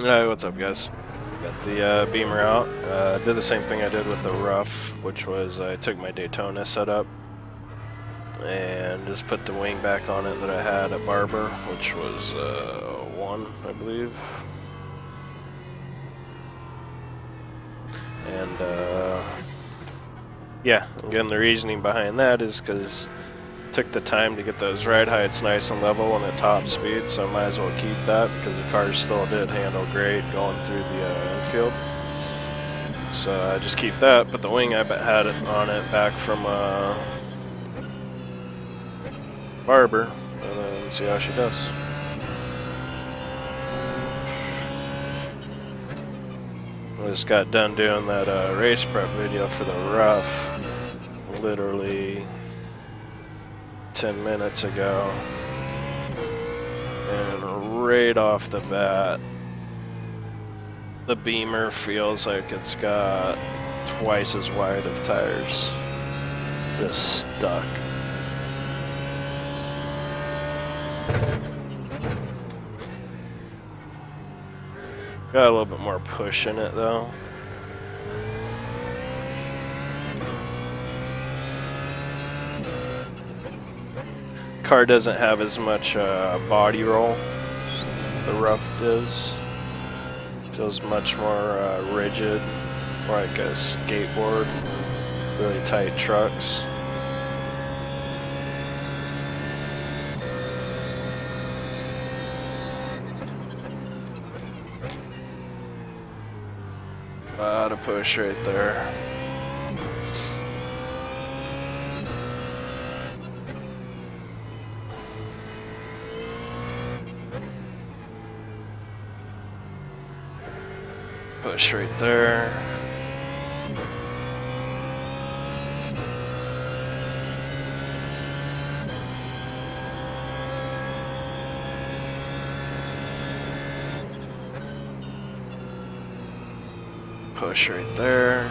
Hey, what's up, guys? Got the Beamer out. Did the same thing I did with the Rough, which was I took my Daytona setup and just put the wing back on it that I had at Barber, which was 1, I believe. And yeah, again, the reasoning behind that is because took the time to get those ride heights nice and level and at top speed, so I might as well keep that because the car still did handle great going through the infield. So I just keep that, but the wing I had it on it back from Barber, and then see how she does. I just got done doing that race prep video for the Rough, literally 10 minutes ago, and right off the bat the Beamer feels like it's got twice as wide of tires, just stuck. Got a little bit more push in it though. Car doesn't have as much body roll as the Rough does. Feels much more rigid, more like a skateboard, really tight trucks. A lot of push right there. Push right there. Push right there.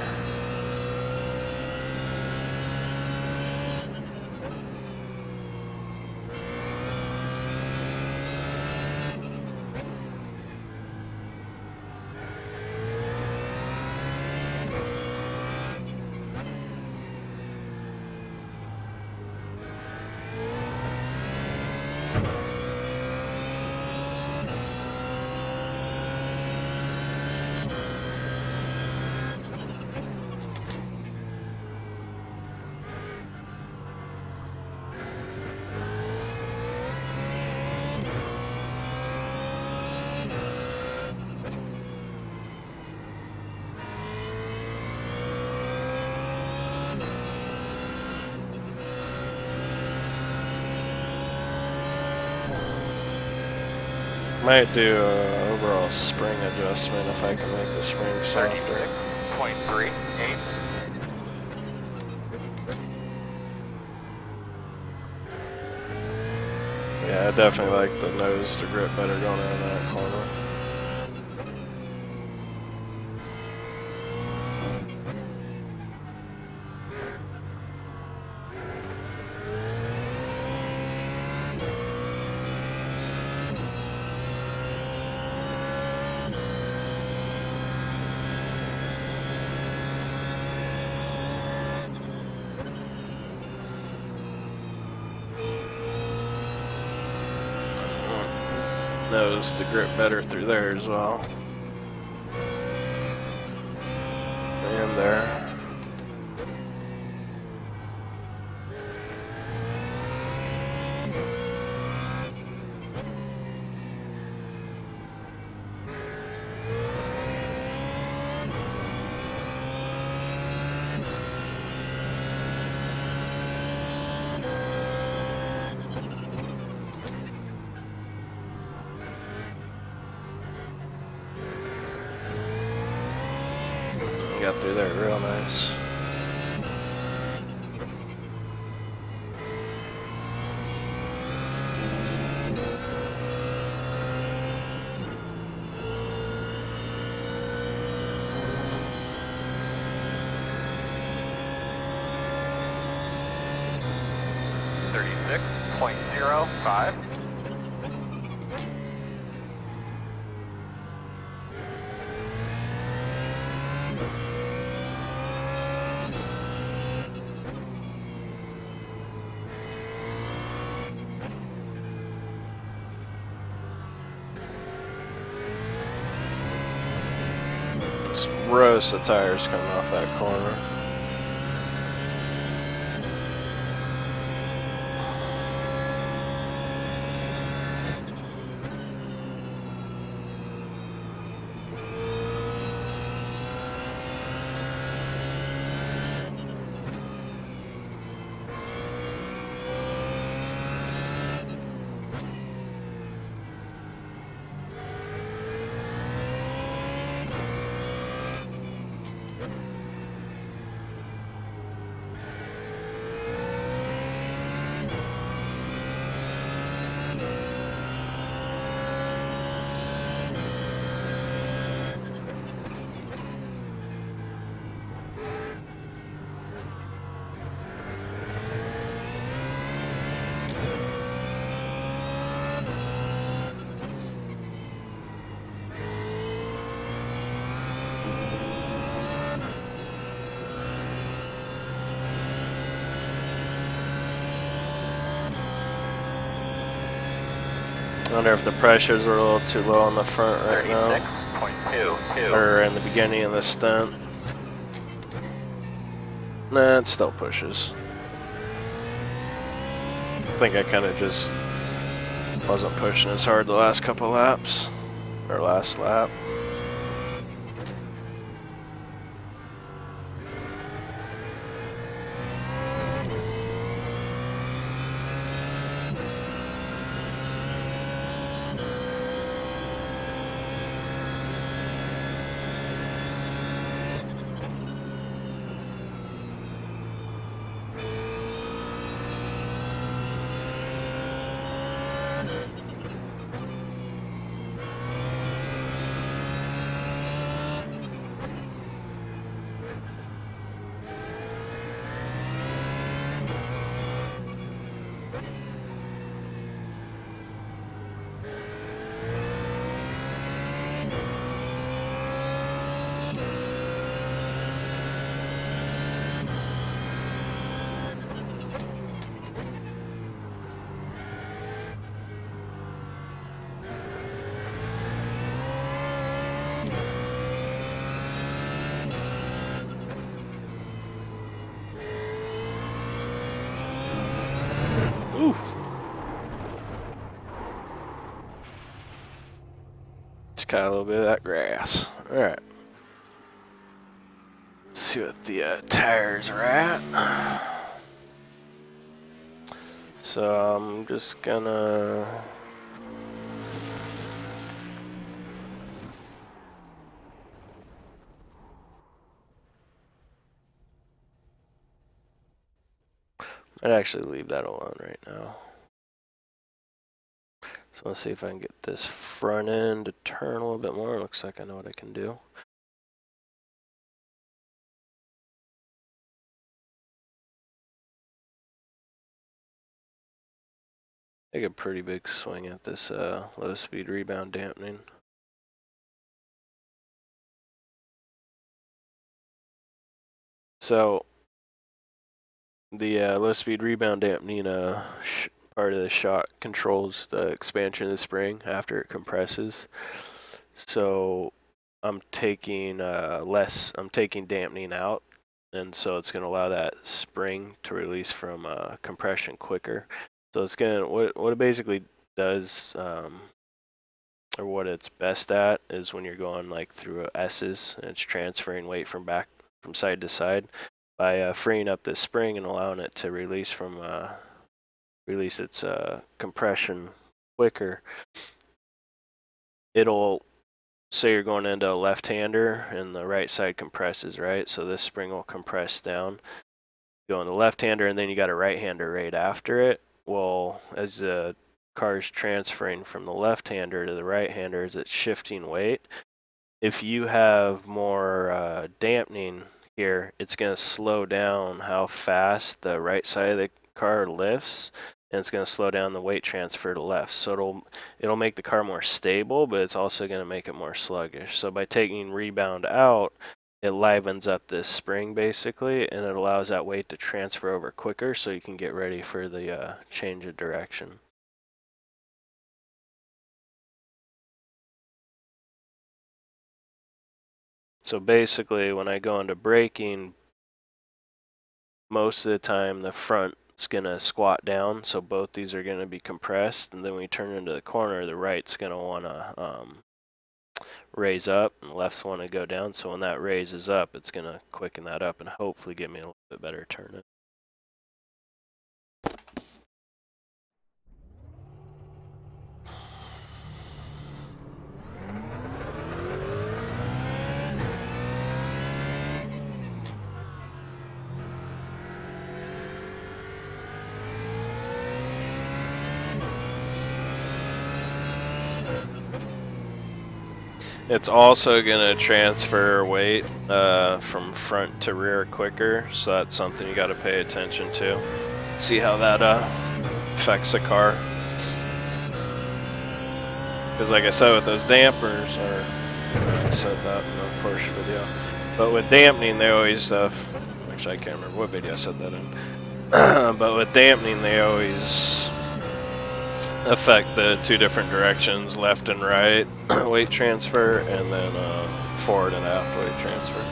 Might do an overall spring adjustment if I can make the spring softer. 36.38. Yeah, I definitely like the nose to grip better going out of that corner. Nose to grip better through there as well. And there. Got through there real nice. .05. roast the tires coming off that corner. I wonder if the pressures are a little too low on the front right now. 36.22. Or in the beginning of the stunt. Nah, it still pushes. I think I kind of just wasn't pushing as hard the last couple laps. Or last lap. Ooh. Just got a little bit of that grass. Alright. Let's see what the tires are at. So I'm just gonna... I'd actually leave that alone right now. So let's see if I can get this front end to turn a little bit more. Looks like I know what I can do. Take a pretty big swing at this low speed rebound dampening. So the low speed rebound dampening part of the shock controls the expansion of the spring after it compresses. So I'm taking dampening out, and so it's going to allow that spring to release from compression quicker. So it's going to what it basically does, or what it's best at, is when you're going like through S's and it's transferring weight from side to side. By freeing up the spring and allowing it to release its compression quicker, it'll say you're going into a left-hander and the right side compresses, right? So this spring will compress down, go in the left-hander, and then you got a right-hander right after it. Well, as the car's transferring from the left-hander to the right-hander, as it's shifting weight, if you have more dampening here, it's going to slow down how fast the right side of the car lifts, and it's going to slow down the weight transfer to left. So it'll make the car more stable, but it's also going to make it more sluggish. So by taking rebound out, it livens up this spring basically, and it allows that weight to transfer over quicker so you can get ready for the change of direction. So basically, when I go into braking, most of the time the front's gonna squat down, so both these are gonna be compressed, and then when we turn into the corner, the right's gonna wanna raise up, and the left's wanna go down. So when that raises up, it's gonna quicken that up and hopefully get me a little bit better turn. It's also going to transfer weight from front to rear quicker, so that's something you got to pay attention to. See how that affects the car. Because like I said, with those dampers, or I said that in the Porsche video, but with dampening they always, actually I can't remember what video I said that in, but with dampening they always affect the two different directions, left and right weight transfer, and then forward and aft weight transfer.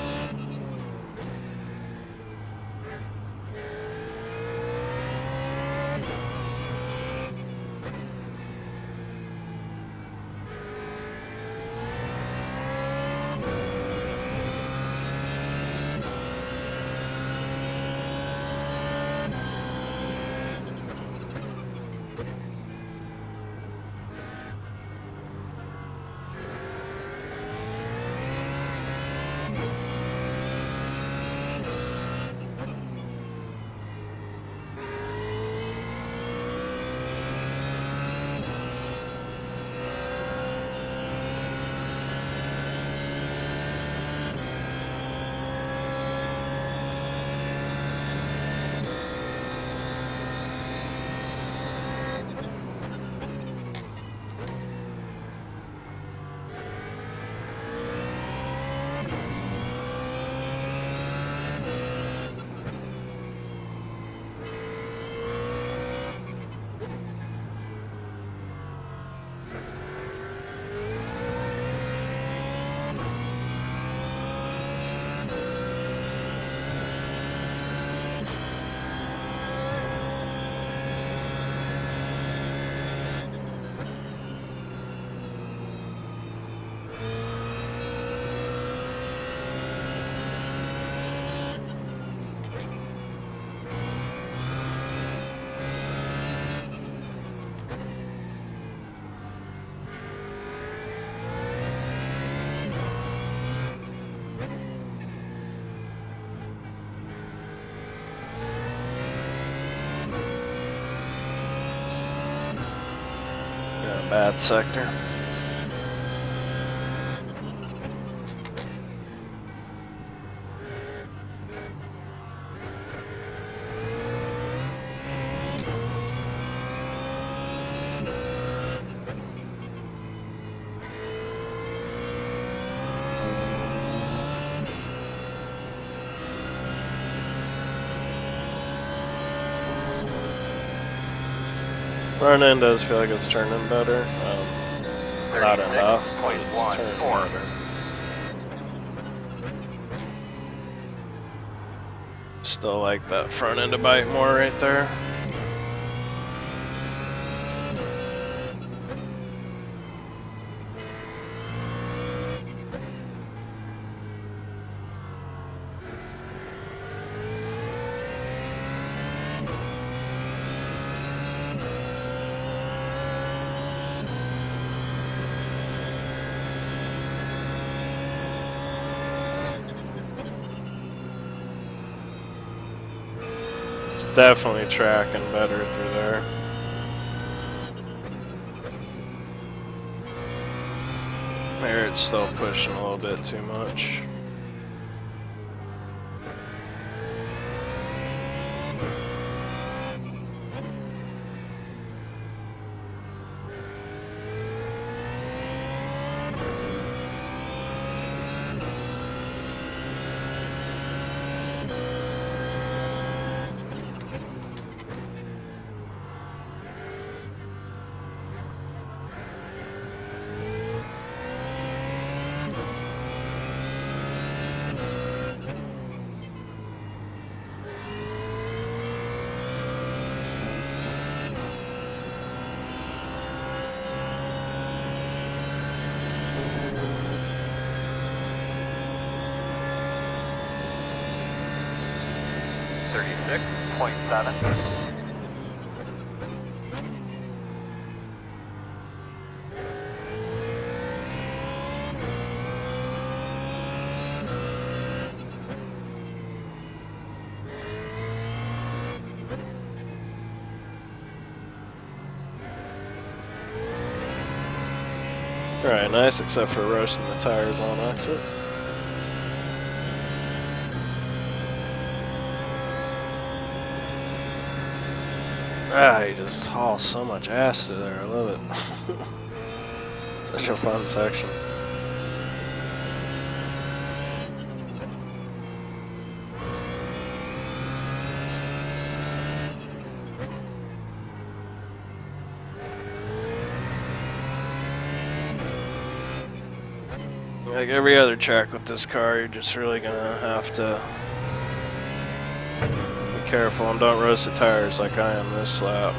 Bad sector. Front end does feel like it's turning better. Not enough, but it's turning better. Still like that front end to bite more right there. Definitely tracking better through there. There, it's still pushing a little bit too much. 36.7. Alright, nice, except for roasting the tires on exit. Ah, he just hauls so much ass through there, I love it. Such a fun section. Like every other track with this car, you're just really gonna have to be careful and don't roast the tires like I am this lap.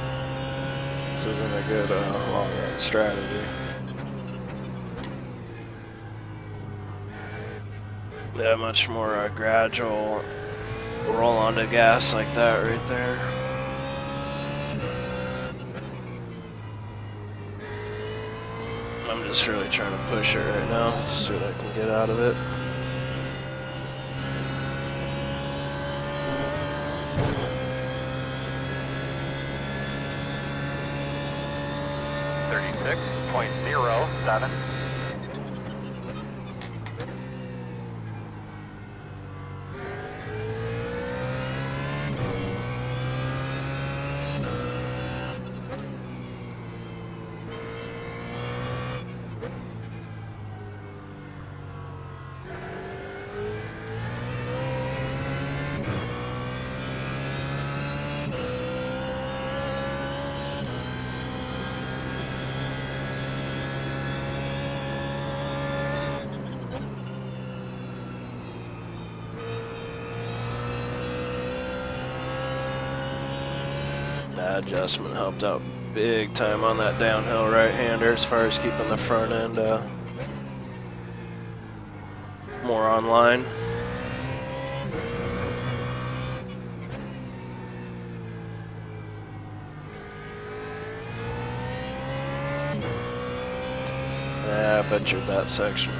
This isn't a good long-run strategy. Yeah, much more gradual roll onto gas like that right there. I'm just really trying to push it right now, see what I can get out of it. .07. That adjustment helped out big time on that downhill right-hander as far as keeping the front end more online. Yeah, I butchered that section.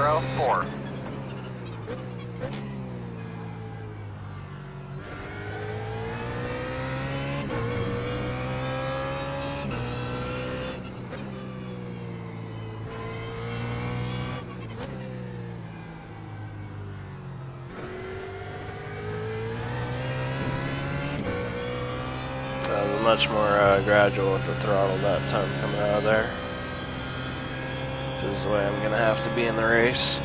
.04. Much more gradual with the throttle that time coming out of there. Which is the way I'm gonna have to be in the race.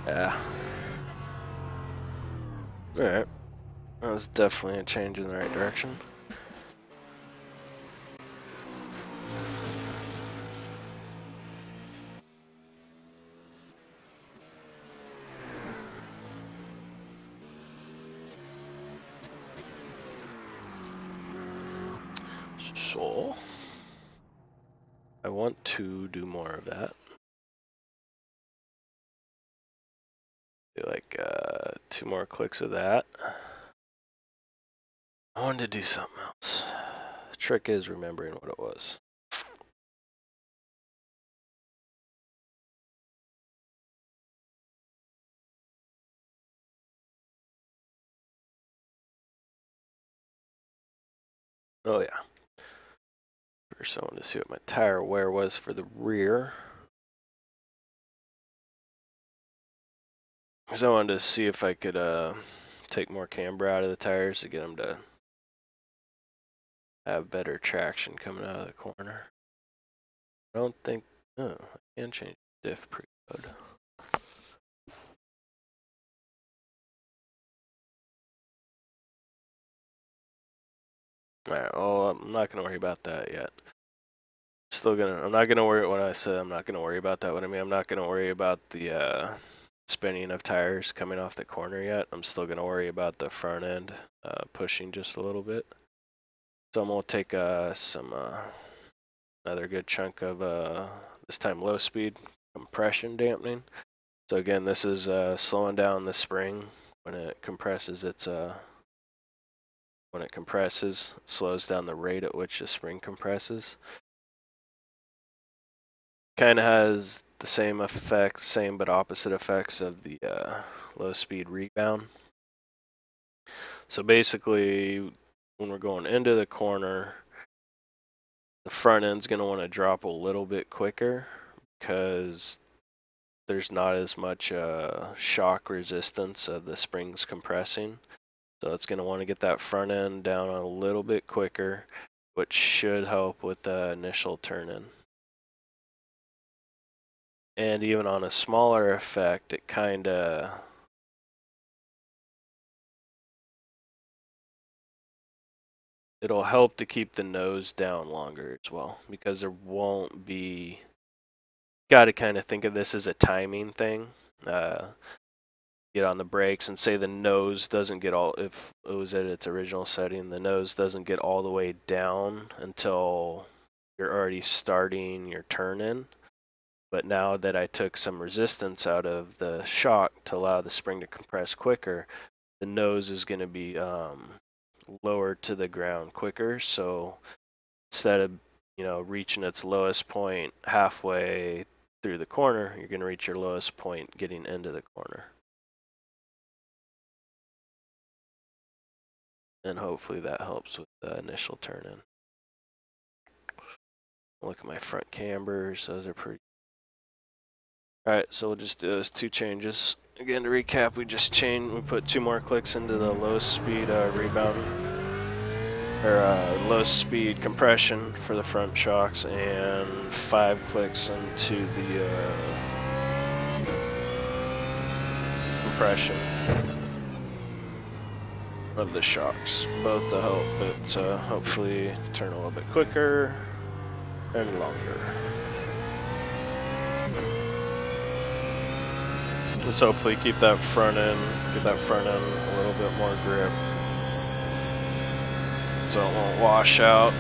Yeah. Alright. That was definitely a change in the right direction. So, I want to do more of that. Do like 2 more clicks of that. I wanted to do something else. The trick is remembering what it was. Oh yeah. First I wanted to see what my tire wear was for the rear. because I wanted to see if I could take more camber out of the tires to get them to have better traction coming out of the corner. I don't think, oh, I can change diff preload. Alright, well, I'm not going to worry about that yet. I'm not going to worry, when I said I'm not going to worry about that, what I mean, I'm not going to worry about the spinning of tires coming off the corner yet. I'm still going to worry about the front end pushing just a little bit. So I'm going to take another good chunk of, this time low speed compression dampening. So again, this is slowing down the spring when it compresses. When it compresses, it slows down the rate at which the spring compresses. Kind of has the same effect, same but opposite effects of the low speed rebound. So basically, when we're going into the corner, the front end's going to want to drop a little bit quicker because there's not as much shock resistance of the springs compressing. So it's going to want to get that front end down a little bit quicker, which should help with the initial turn-in. And even on a smaller effect, it kind of it'll help to keep the nose down longer as well, because there won't be, got to kind of think of this as a timing thing. Get on the brakes and say the nose doesn't get all, if it was at its original setting, the nose doesn't get all the way down until you're already starting your turn-in. But now that I took some resistance out of the shock to allow the spring to compress quicker, the nose is going to be lowered to the ground quicker. So instead of, reaching its lowest point halfway through the corner, you're going to reach your lowest point getting into the corner. And hopefully that helps with the initial turn-in. Look at my front cambers, those are pretty. Alright, so we'll just do those two changes. Again, to recap, we put 2 more clicks into the low speed rebound, or low speed compression for the front shocks, and 5 clicks into the compression of the shocks, both to help it hopefully turn a little bit quicker and longer. Just hopefully keep that front end, get that front end a little bit more grip so it won't wash out.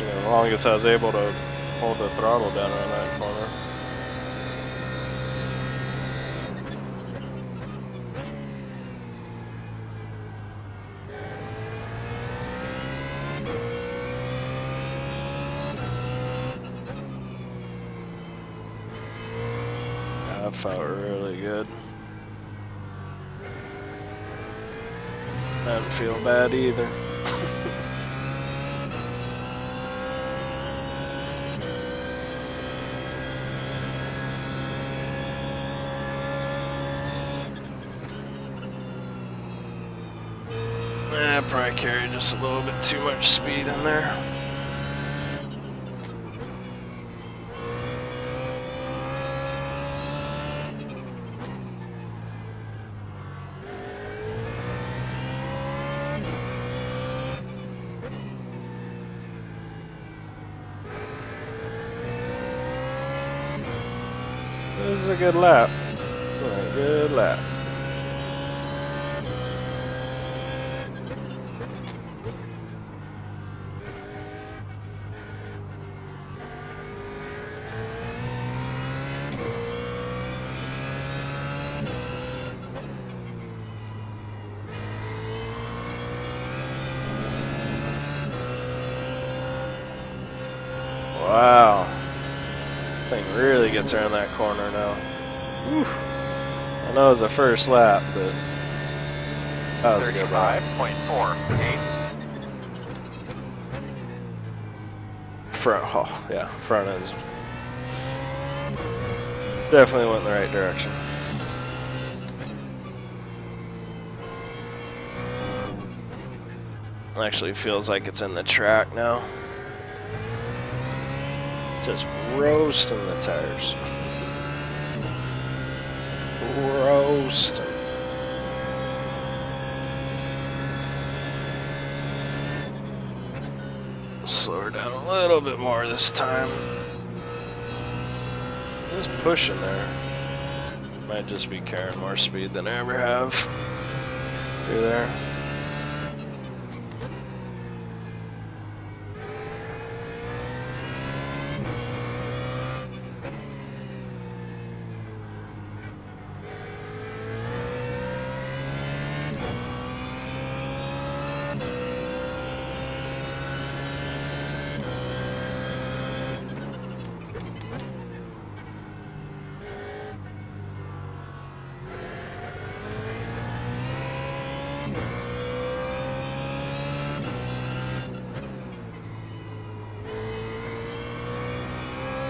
As long as I was able to hold the throttle down on that corner. That felt really good. I didn't feel bad either. I probably carried just a little bit too much speed in there. This is a good lap. A good lap. Wow. Thing really gets around that corner now. Whew. I know it was the first lap, but that was a good lap. 35.48. Front, oh yeah, front ends definitely went in the right direction. Actually feels like it's in the track now. Just roasting the tires. Roasting. Slow her down a little bit more this time. Just pushing there. Might just be carrying more speed than I ever have through there.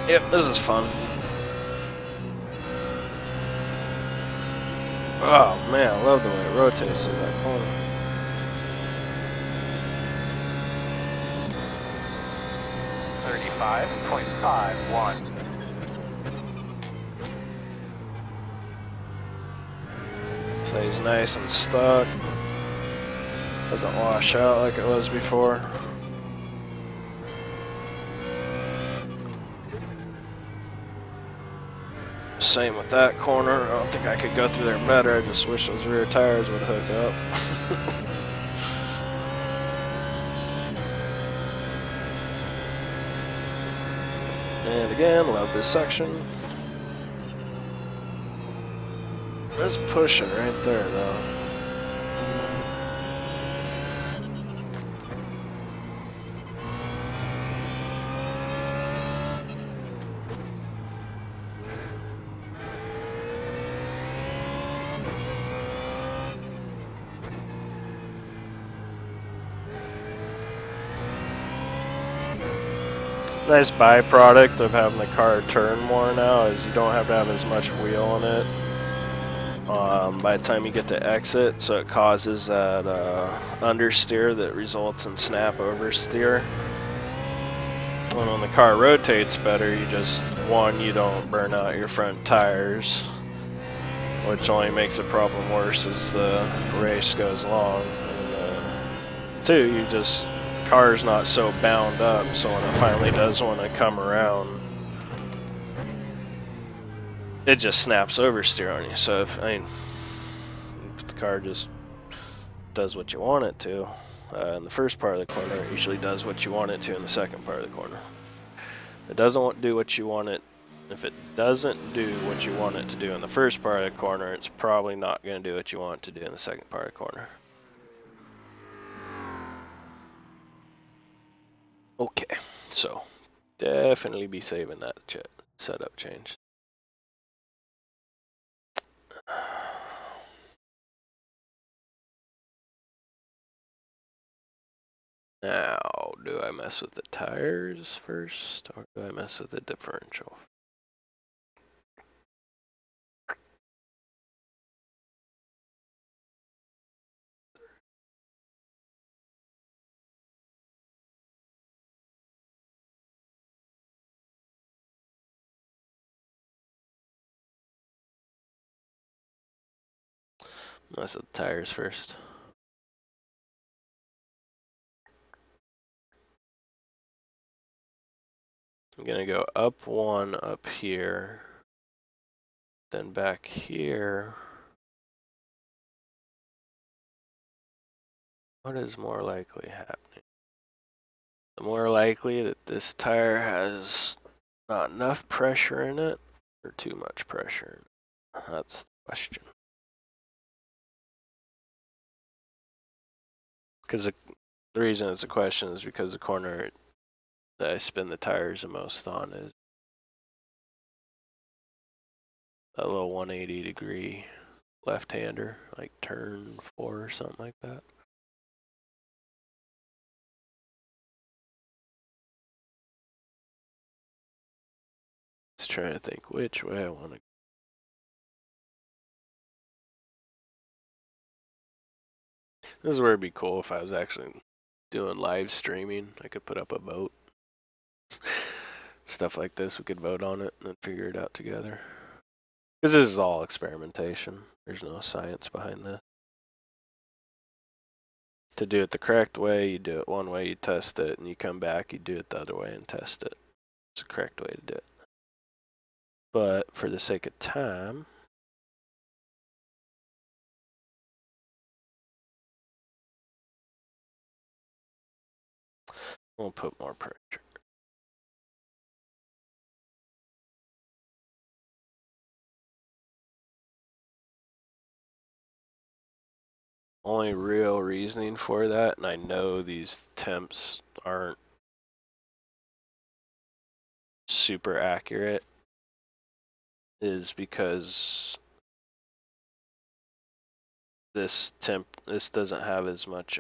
Yep, this is fun. Oh man, I love the way it rotates in that corner. .51. Stays nice and stuck. Doesn't wash out like it was before. Same with that corner. I don't think I could go through there better. I just wish those rear tires would hook up. And again, love this section. That's pushing right there though. Nice byproduct of having the car turn more now is you don't have to have as much wheel on it by the time you get to exit, so it causes that understeer that results in snap oversteer. And when the car rotates better, you you don't burn out your front tires, which only makes the problem worse as the race goes along. And two, car's not so bound up, so when it finally does want to come around, it just snaps oversteer on you. So if the car just does what you want it to in the first part of the corner, it usually does what you want it to in the second part of the corner. It doesn't do what you want it. If it doesn't do what you want it to do in the first part of the corner, it's probably not going to do what you want it to do in the second part of the corner. Okay, so definitely be saving that setup change. Now, do I mess with the tires first, or do I mess with the differential? Mess with the tires first. I'm gonna go up one up here. then back here, what is more likely happening? The more likely that this tire has not enough pressure in it or too much pressure. That's the question. Because the reason it's a question is because the corner that I spin the tires the most on is a little 180-degree left-hander, like turn 4 or something like that. Just trying to think which way I want to go. This is where it'd be cool if I was actually doing live streaming. I could put up a vote. Stuff like this, we could vote on it and then figure it out together. Because this is all experimentation. There's no science behind this. To do it the correct way, you do it one way, you test it, and you come back, you do it the other way and test it. It's the correct way to do it. But for the sake of time, we'll put more pressure. Only real reasoning for that, and I know these temps aren't super accurate, is because this doesn't have as much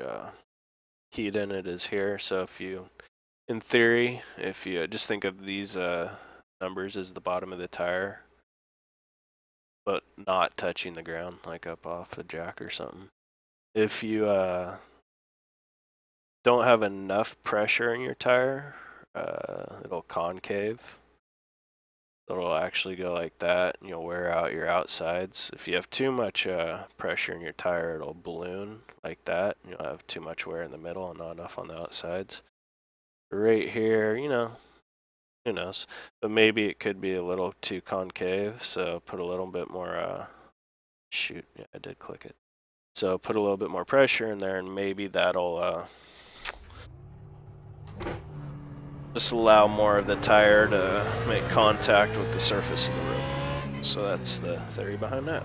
heat in it as here. So if you, in theory, if you just think of these numbers as the bottom of the tire, but not touching the ground, like up off a jack or something. If you don't have enough pressure in your tire, it'll concave. It'll actually go like that, and you'll wear out your outsides. If you have too much pressure in your tire, it'll balloon like that. You'll have too much wear in the middle and not enough on the outsides. Right here, you know, who knows? But maybe it could be a little too concave, so put a little bit more, shoot, yeah, I did click it. So put a little bit more pressure in there, and maybe that'll just allow more of the tire to make contact with the surface of the road. So that's the theory behind that.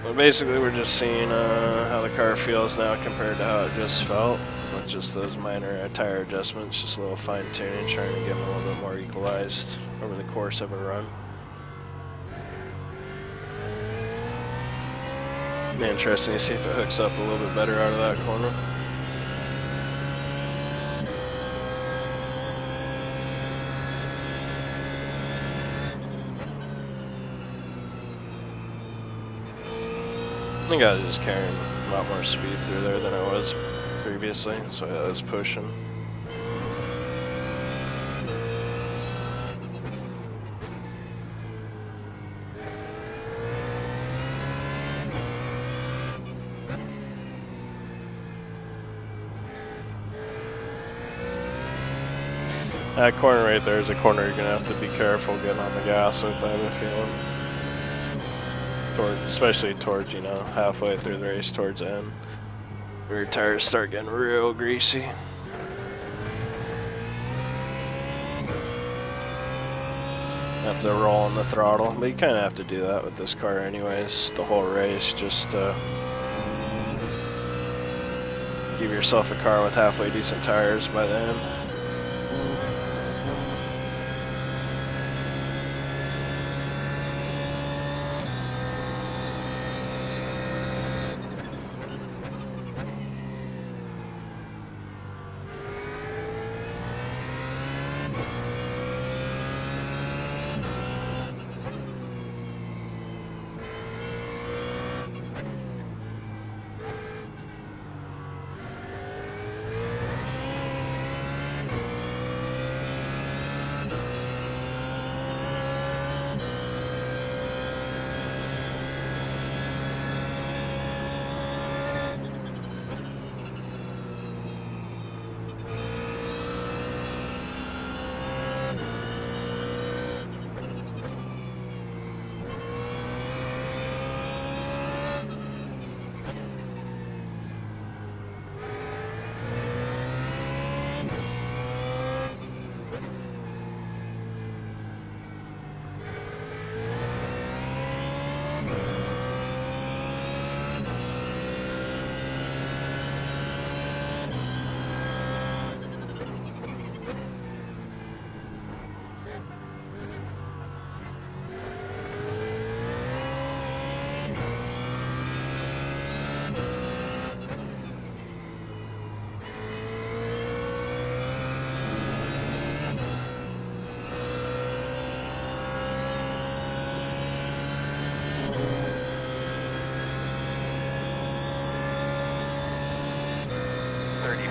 But basically we're just seeing how the car feels now compared to how it just felt. With just those minor tire adjustments, just a little fine tuning, trying to get them a little bit more equalized over the course of a run. Interesting to see if it hooks up a little bit better out of that corner. I think I was just carrying a lot more speed through there than I was previously, so I was pushing. That corner right there is a corner you're going to have to be careful getting on the gas with, I have a feeling. Especially towards, you know, halfway through the race, towards the end, where your tires start getting real greasy. Have to roll on the throttle, but you kind of have to do that with this car anyways, the whole race, just to give yourself a car with halfway decent tires by the end.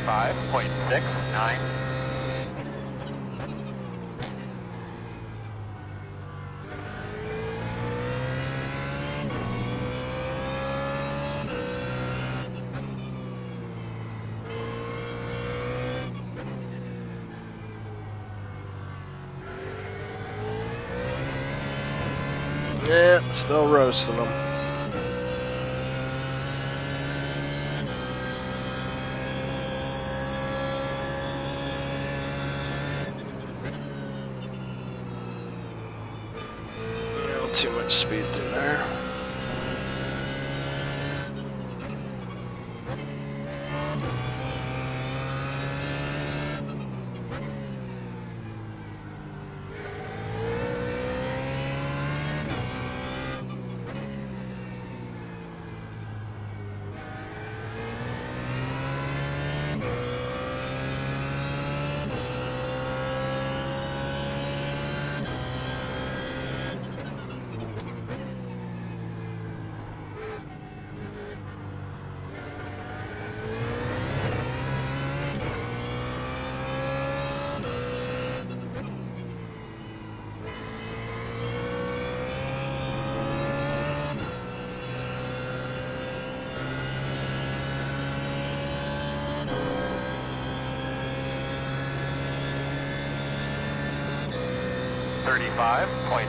35.69. Yeah, still roasting them. Too much speed through there.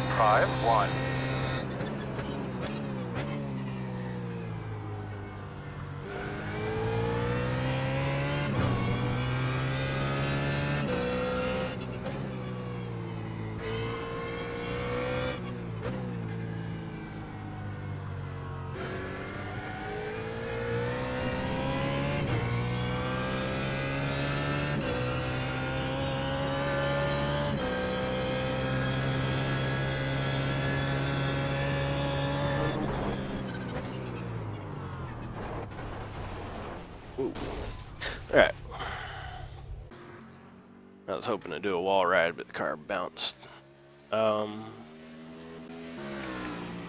.51. Alright. I was hoping to do a wall ride, but the car bounced.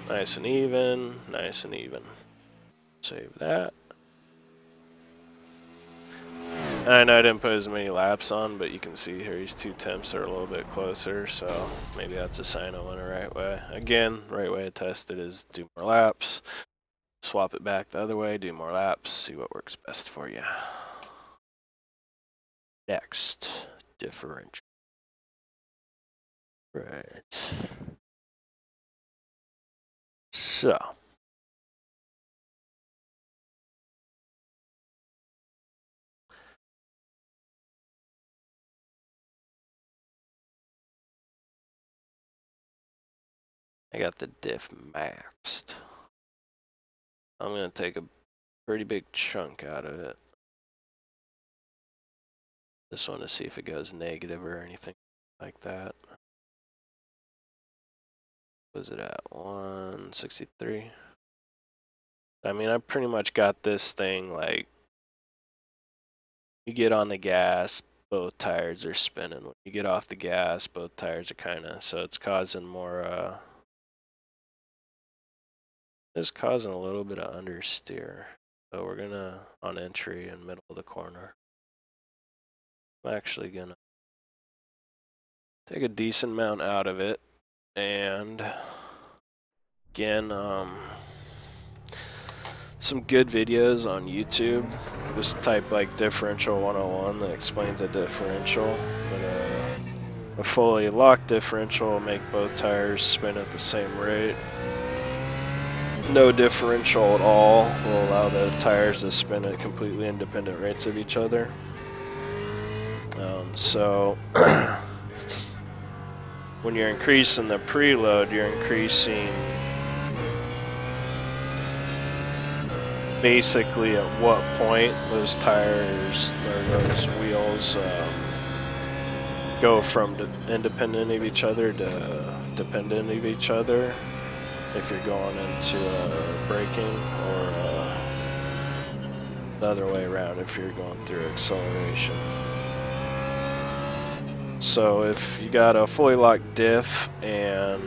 Nice and even, nice and even. Save that. I know I didn't put as many laps on, but you can see here these two temps are a little bit closer, so maybe that's a sign I went the right way. Again, the right way to test it is do more laps, swap it back the other way, do more laps, see what works best for you. Next, differential. Right. So. I got the diff maxed. I'm going to take a pretty big chunk out of it. Just want to see if it goes negative or anything like that. Was it at 163? I mean, I pretty much got this thing like, you get on the gas, both tires are spinning. When you get off the gas, both tires are kind of, so it's causing more, it's causing a little bit of understeer. So we're gonna, on entry in middle of the corner, I'm actually gonna take a decent amount out of it, and again, some good videos on YouTube. Just type like Differential 101 that explains a differential. But, a fully locked differential will make both tires spin at the same rate. No differential at all will allow the tires to spin at completely independent rates of each other. So when you're increasing the preload, you're increasing basically at what point those tires or those wheels go from independent of each other to dependent of each other. If you're going into braking, or the other way around if you're going through acceleration. So if you got a fully locked diff and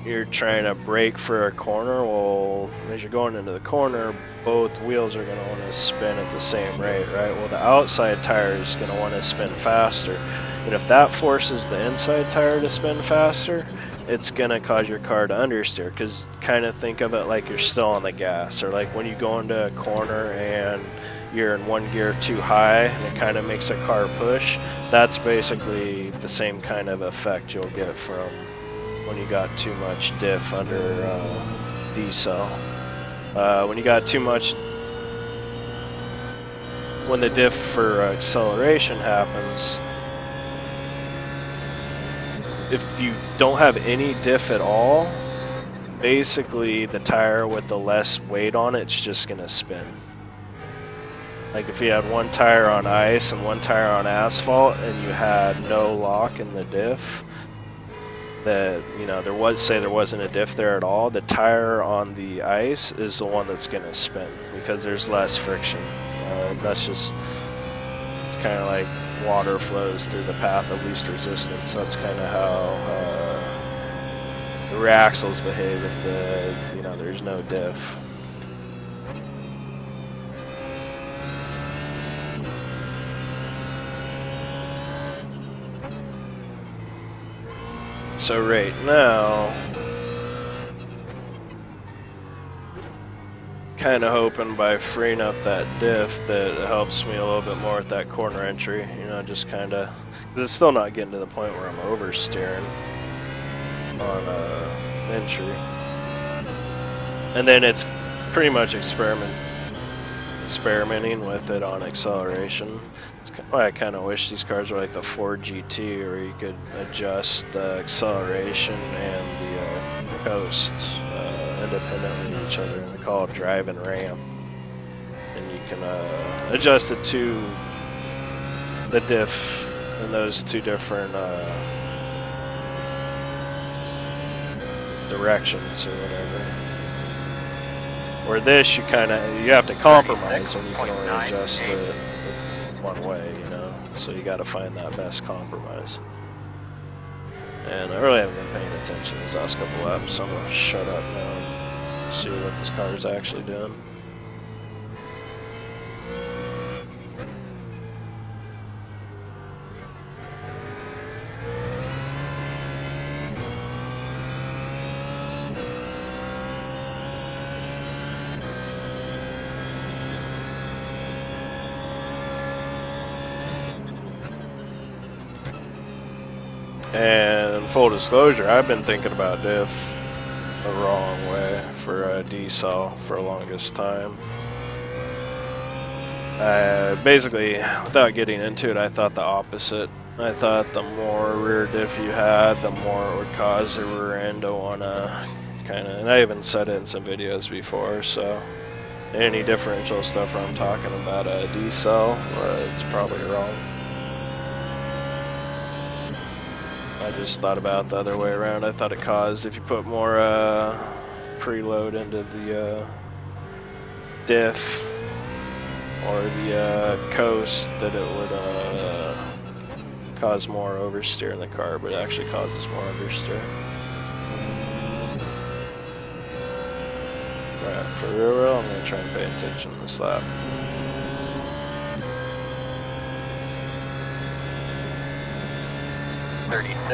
you're trying to brake for a corner, well, as you're going into the corner, both wheels are going to want to spin at the same rate, right? Well, the outside tire is going to want to spin faster. And if that forces the inside tire to spin faster, it's going to cause your car to understeer, because kind of think of it like you're still on the gas, or like when you go into a corner and you're in one gear too high and it kind of makes a car push. That's basically the same kind of effect you'll get from when you got too much diff under D-cell. When you got too much, when the diff for acceleration happens, if you don't have any diff at all, basically the tire with the less weight on it's just going to spin. Like if you had one tire on ice and one tire on asphalt and you had no lock in the diff, that, you know, there wasn't a diff there at all, the tire on the ice is the one that's going to spin because there's less friction. That's just kind of like water flows through the path of least resistance. That's kind of how the rear axles behave if there's no diff. So right now, kind of hoping by freeing up that diff that it helps me a little bit more at that corner entry, you know, just kind of, because it's still not getting to the point where I'm oversteering on entry. And then it's pretty much experimenting with it on acceleration. I kind of wish these cars were like the Ford GT, where you could adjust the acceleration and the coast independently of each other, and they call it drive and ramp. And you can adjust it to the diff in those two different directions or whatever. Where this, you have to compromise when you can only adjust it one way, you know. So you got to find that best compromise. And I really haven't been paying attention these last couple laps, so I'm gonna shut up now and see what this car is actually doing. And full disclosure, I've been thinking about diff the wrong way for D-cell for the longest time. Basically, without getting into it, I thought the opposite. I thought the more rear diff you had, the more it would cause the rear end to want to kind of, and I even said it in some videos before, so any differential stuff where I'm talking about a D-cell, it's probably wrong. I just thought about the other way around. I thought it caused, if you put more preload into the diff or the coast, that it would cause more oversteer in the car, but it actually causes more understeer. Right, for real, I'm going to try and pay attention this lap.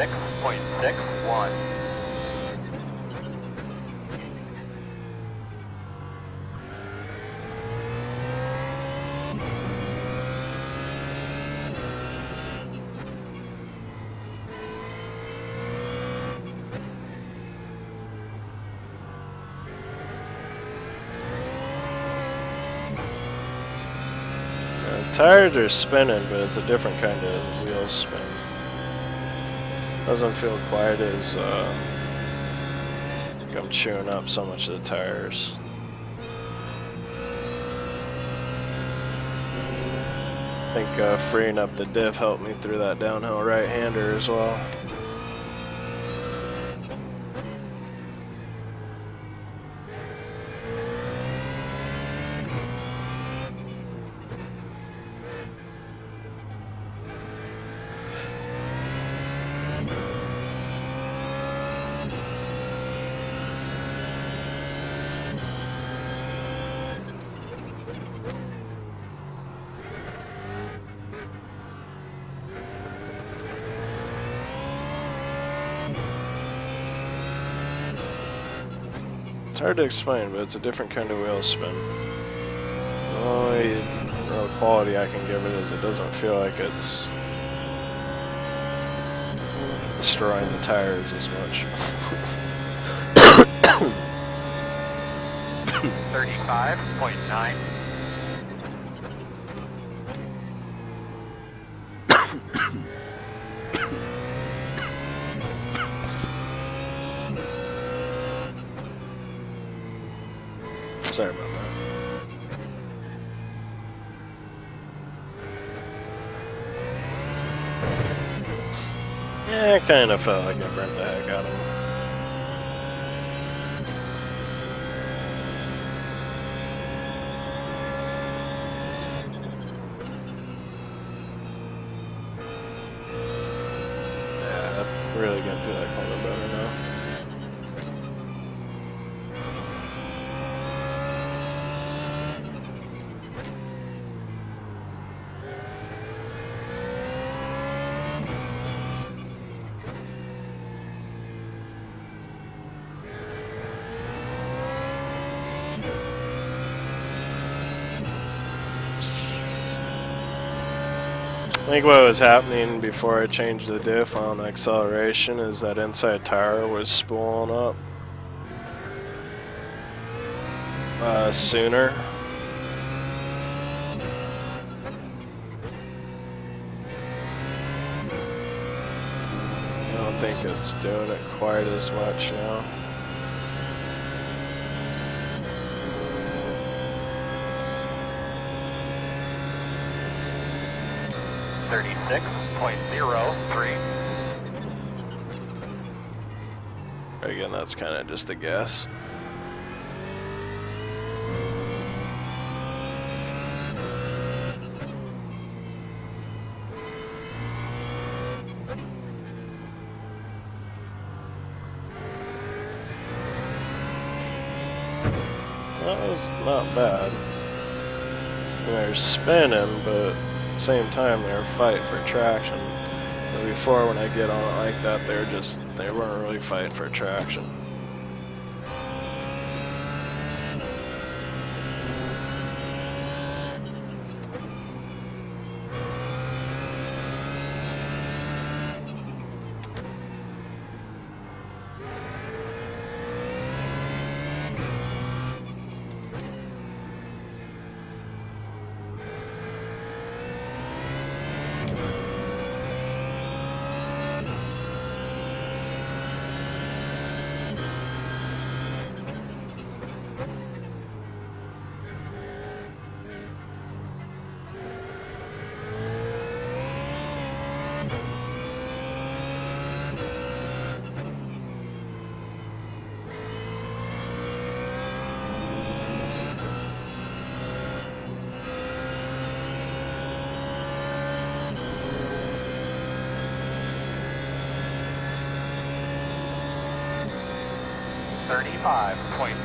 .61. Tires are spinning, but it's a different kind of wheel spin. Doesn't feel quite as like I'm chewing up so much of the tires. I think freeing up the diff helped me through that downhill right-hander as well. It's hard to explain, but it's a different kind of wheel spin. The only real quality I can give it is it doesn't feel like it's destroying the tires as much. 35.9. Sorry about that. Yeah, it kind of felt like I burnt the heck out of him. Yeah, I'm really getting through that corner better now. I think what was happening before I changed the diff on acceleration is that inside tire was spooling up sooner. I don't think it's doing it quite as much now. .03. Again, that's kind of just a guess. That was not bad. They're spinning, but at the same time they're fighting for traction. But before, when I get on it like that, they weren't really fighting for traction.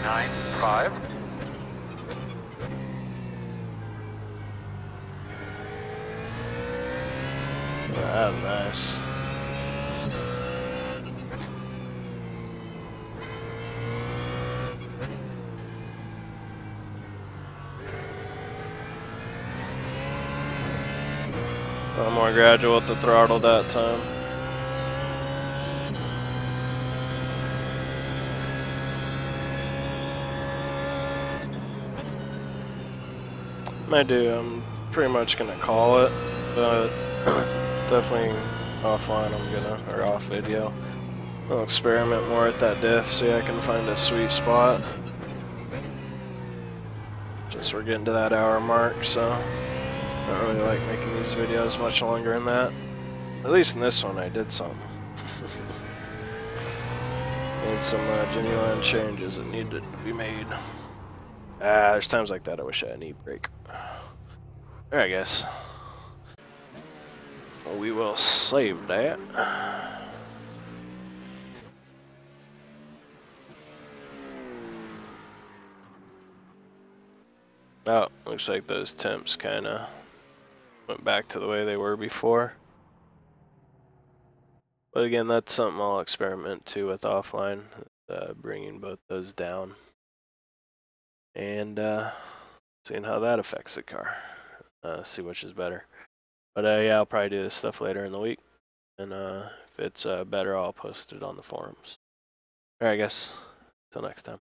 .95. Ah, nice. A little more gradual with the throttle that time. I'm pretty much gonna call it, but definitely offline or off video. I'll experiment more with that diff, see if I can find a sweet spot. Just we're getting to that hour mark, so I don't really like making these videos much longer than that. At least in this one I did some. Made some genuine changes that needed to be made. There's times like that I wish I had an e-brake. There, I guess. We will save that. Oh, looks like those temps kind of went back to the way they were before. But again, that's something I'll experiment too with offline, bringing both those down. and seeing how that affects the car. See which is better. But yeah, I'll probably do this stuff later in the week, and if it's better, I'll post it on the forums. All right, guys. Till next time.